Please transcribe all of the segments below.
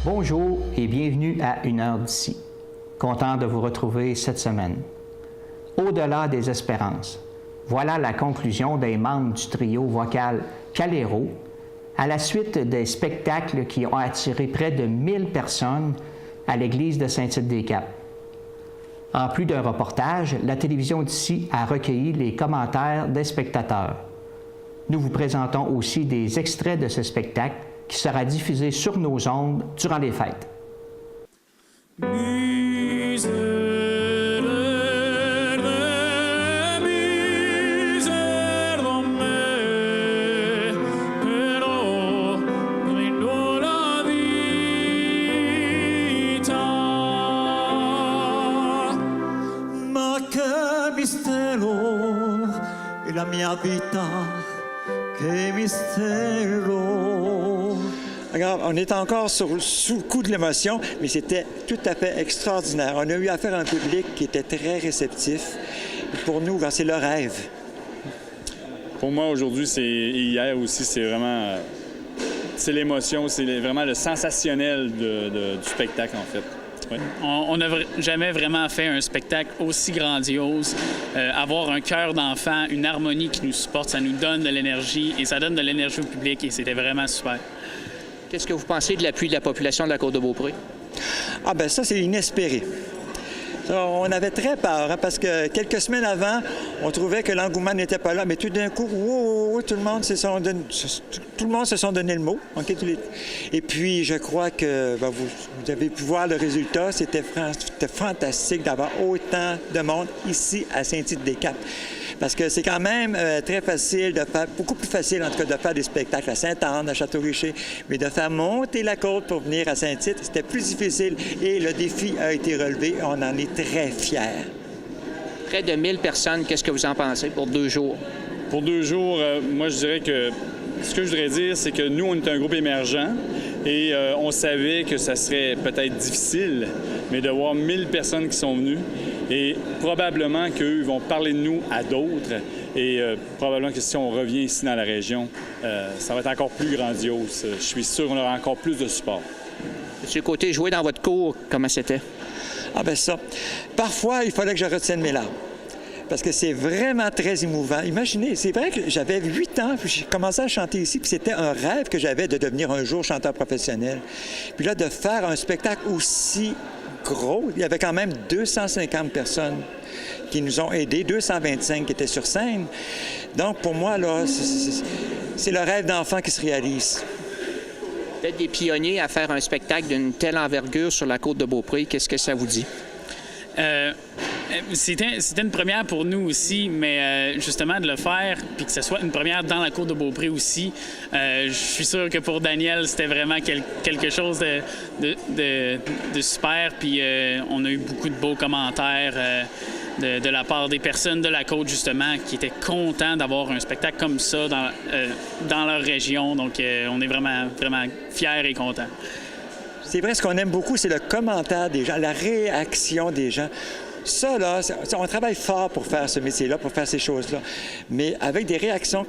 Bonjour et bienvenue à Une heure d'ici. Content de vous retrouver cette semaine. Au-delà des espérances, voilà la conclusion des membres du trio vocal Calero à la suite des spectacles qui ont attiré près de 1000 personnes à l'église de Saint-Tite-des-Caps. En plus d'un reportage, la télévision d'ici a recueilli les commentaires des spectateurs. Nous vous présentons aussi des extraits de ce spectacle qui sera diffusé sur nos ondes durant les fêtes. La mia vita, che mistero. Alors, on est encore sous le coup de l'émotion, mais c'était tout à fait extraordinaire. On a eu affaire à un public qui était très réceptif. Et pour nous, c'est le rêve. Pour moi, aujourd'hui, et hier aussi, c'est vraiment... c'est l'émotion, c'est vraiment le sensationnel du spectacle, en fait. Oui. On n'a jamais vraiment fait un spectacle aussi grandiose. Avoir un cœur d'enfant, une harmonie qui nous supporte, ça nous donne de l'énergie et ça donne de l'énergie au public et c'était vraiment super. Qu'est-ce que vous pensez de l'appui de la population de la Côte-de-Beaupré? Ah ben ça, c'est inespéré. On avait très peur, parce que quelques semaines avant, on trouvait que l'engouement n'était pas là, mais tout d'un coup, tout le monde se sont donné le mot. Okay? Et puis, je crois que vous avez pu voir le résultat. C'était fantastique d'avoir autant de monde ici à Saint-Tite-des-Caps. Parce que c'est quand même très facile de faire, beaucoup plus facile en tout cas de faire des spectacles à Sainte-Anne, à Château-Richer, mais de faire monter la côte pour venir à Saint-Tite, c'était plus difficile et le défi a été relevé. On en est très fiers. Près de 1000 personnes, qu'est-ce que vous en pensez pour 2 jours? Pour 2 jours, moi je dirais que ce que je voudrais dire, c'est que nous, on est un groupe émergent et on savait que ça serait peut-être difficile, mais de voir 1000 personnes qui sont venues et probablement qu'eux vont parler de nous à d'autres et probablement que si on revient ici dans la région, ça va être encore plus grandiose. Je suis sûr qu'on aura encore plus de support. Monsieur Côté, jouer dans votre cour, comment c'était? Ah ben ça, parfois, il fallait que je retienne mes larmes. Parce que c'est vraiment très émouvant. Imaginez, c'est vrai que j'avais 8 ans, puis j'ai commencé à chanter ici, puis c'était un rêve que j'avais de devenir un jour chanteur professionnel. Puis là, de faire un spectacle aussi gros, il y avait quand même 250 personnes qui nous ont aidés, 225 qui étaient sur scène. Donc, pour moi, là, c'est le rêve d'enfant qui se réalise. Peut-être des pionniers à faire un spectacle d'une telle envergure sur la côte de Beaupré, qu'est-ce que ça vous dit? C'était une première pour nous aussi, mais justement de le faire, puis que ce soit une première dans la côte de Beaupré aussi, je suis sûr que pour Daniel, c'était vraiment quelque chose de super, puis on a eu beaucoup de beaux commentaires de la part des personnes de la côte, justement, qui étaient contents d'avoir un spectacle comme ça dans leur région, donc on est vraiment, vraiment fiers et contents. C'est vrai, ce qu'on aime beaucoup, c'est le commentaire des gens, la réaction des gens. Ça, là, on travaille fort pour faire ce métier-là, pour faire ces choses-là. Mais avec des réactions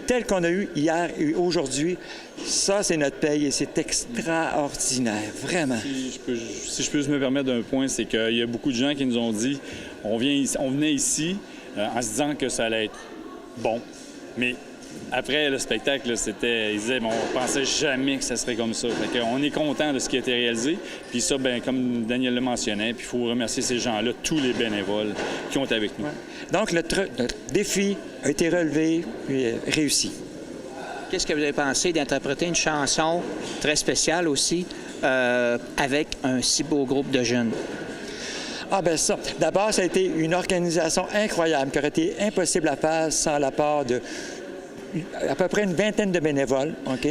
telles qu'on a eues hier et aujourd'hui, ça, c'est notre paye et c'est extraordinaire, vraiment. Si je peux me permettre d'un point, c'est qu'il y a beaucoup de gens qui nous ont dit on venait ici en se disant que ça allait être bon, mais après le spectacle, ils disaient on pensait jamais que ça serait comme ça. Fait on est content de ce qui a été réalisé. Puis ça, comme Daniel le mentionnait, puis il faut remercier ces gens-là, tous les bénévoles qui ont été avec nous. Ouais. Donc le défi a été relevé et réussi. Qu'est-ce que vous avez pensé d'interpréter une chanson très spéciale aussi avec un si beau groupe de jeunes? Ah ben ça, d'abord, ça a été une organisation incroyable qui aurait été impossible à faire sans l'apport de à peu près une vingtaine de bénévoles, OK?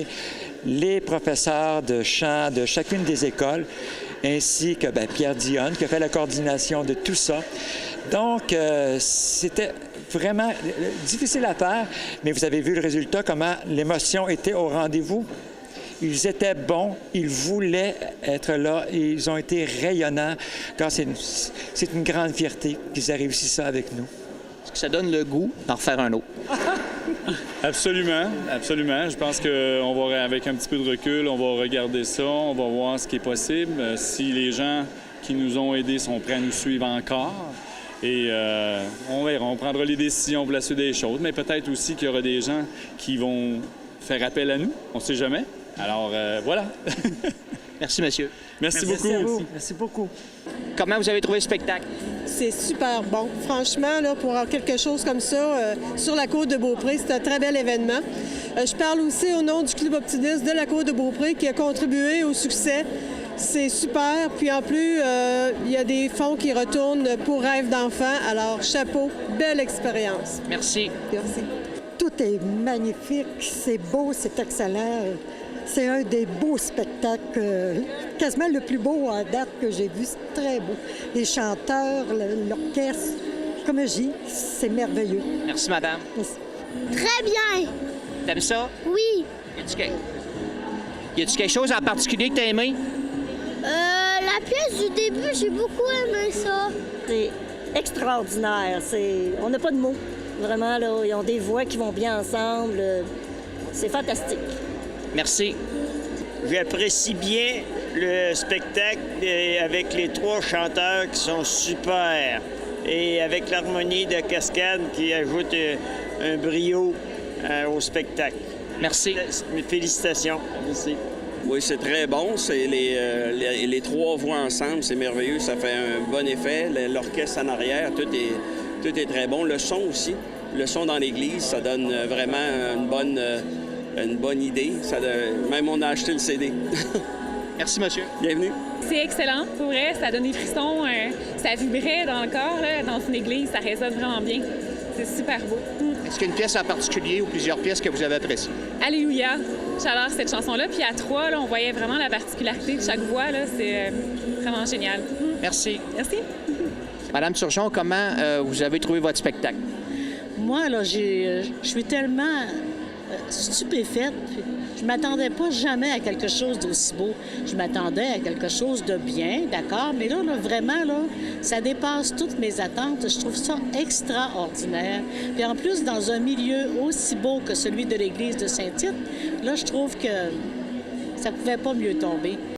Les professeurs de chant de chacune des écoles, ainsi que Pierre Dionne, qui a fait la coordination de tout ça. Donc, c'était vraiment difficile à faire, mais vous avez vu le résultat, comment l'émotion était au rendez-vous. Ils étaient bons, ils voulaient être là et ils ont été rayonnants, car c'est une grande fierté qu'ils aient réussi ça avec nous. Est-ce que ça donne le goût d'en refaire un autre? Absolument, absolument. Je pense qu'on va, avec un petit peu de recul, on va regarder ça, on va voir ce qui est possible. Si les gens qui nous ont aidés sont prêts à nous suivre encore. Et on verra, on prendra les décisions pour la suite des choses, mais peut-être aussi qu'il y aura des gens qui vont faire appel à nous, on ne sait jamais. Alors voilà. Merci, monsieur. Merci beaucoup. À vous. Merci beaucoup. Comment vous avez trouvé le spectacle? C'est super bon. Franchement, là, pour quelque chose comme ça, sur la côte de Beaupré, c'est un très bel événement. Je parle aussi au nom du Club optimiste de la côte de Beaupré qui a contribué au succès. C'est super. Puis en plus, il y a des fonds qui retournent pour Rêve d'enfants. Alors, chapeau, belle expérience. Merci. Merci. Tout est magnifique, c'est beau, c'est excellent. C'est un des beaux spectacles, quasiment le plus beau à date que j'ai vu. C'est très beau. Les chanteurs, l'orchestre, comme je dis, c'est merveilleux. Merci, madame. Merci. Très bien. T'aimes ça? Oui. Y a-tu quelque chose en particulier que t'as aimé? La pièce du début, j'ai beaucoup aimé ça. C'est extraordinaire. On n'a pas de mots. Vraiment, là, ils ont des voix qui vont bien ensemble. C'est fantastique. Merci. J'apprécie bien le spectacle avec les 3 chanteurs qui sont super et avec l'harmonie de cascade qui ajoute un brio au spectacle. Merci. Félicitations. Merci. Oui, c'est très bon. C'est les 3 voix ensemble, c'est merveilleux. Ça fait un bon effet. L'orchestre en arrière, tout est très bon. Le son aussi. Le son dans l'église, ça donne vraiment une bonne idée. Même on a acheté le CD. Merci, monsieur. Bienvenue. C'est excellent, pour vrai. Ça donne des frissons. Ça vibrait dans le corps, là, dans une église. Ça résonne vraiment bien. C'est super beau. Est-ce qu'il y a une pièce en particulier ou plusieurs pièces que vous avez appréciées? Alléluia. J'adore cette chanson-là. Puis à 3, là, on voyait vraiment la particularité de chaque voix. Là. C'est vraiment génial. Merci. Merci. Madame Turgeon, comment vous avez trouvé votre spectacle? Moi, là, je suis tellement stupéfaite. Je m'attendais pas jamais à quelque chose d'aussi beau. Je m'attendais à quelque chose de bien, d'accord, mais là, vraiment, là, ça dépasse toutes mes attentes. Je trouve ça extraordinaire. Puis en plus, dans un milieu aussi beau que celui de l'église de Saint-Tite, là, je trouve que ça pouvait pas mieux tomber.